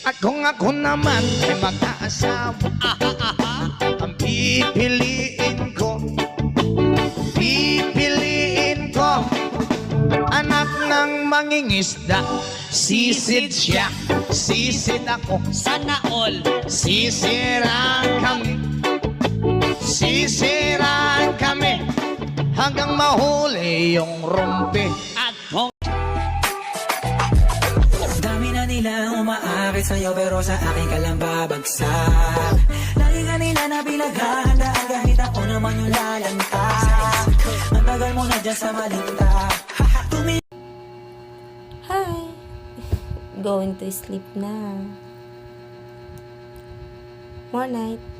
At kung ako naman ay mag-aasawa, ang pipiliin ko anak ng mangingisda. Sisid siya, sisid ako, Sana all. sisiraan kami hanggang mahuli yung rumpi. At kung Dami na nila umaakit sa'yo pero sa akin ka lang babagsak. Lagi ka nila na pinaghahandaan kahit ako naman yung lalanta. Ang tagal mo na dyan sa malinta. Hi! Going to sleep na. More night.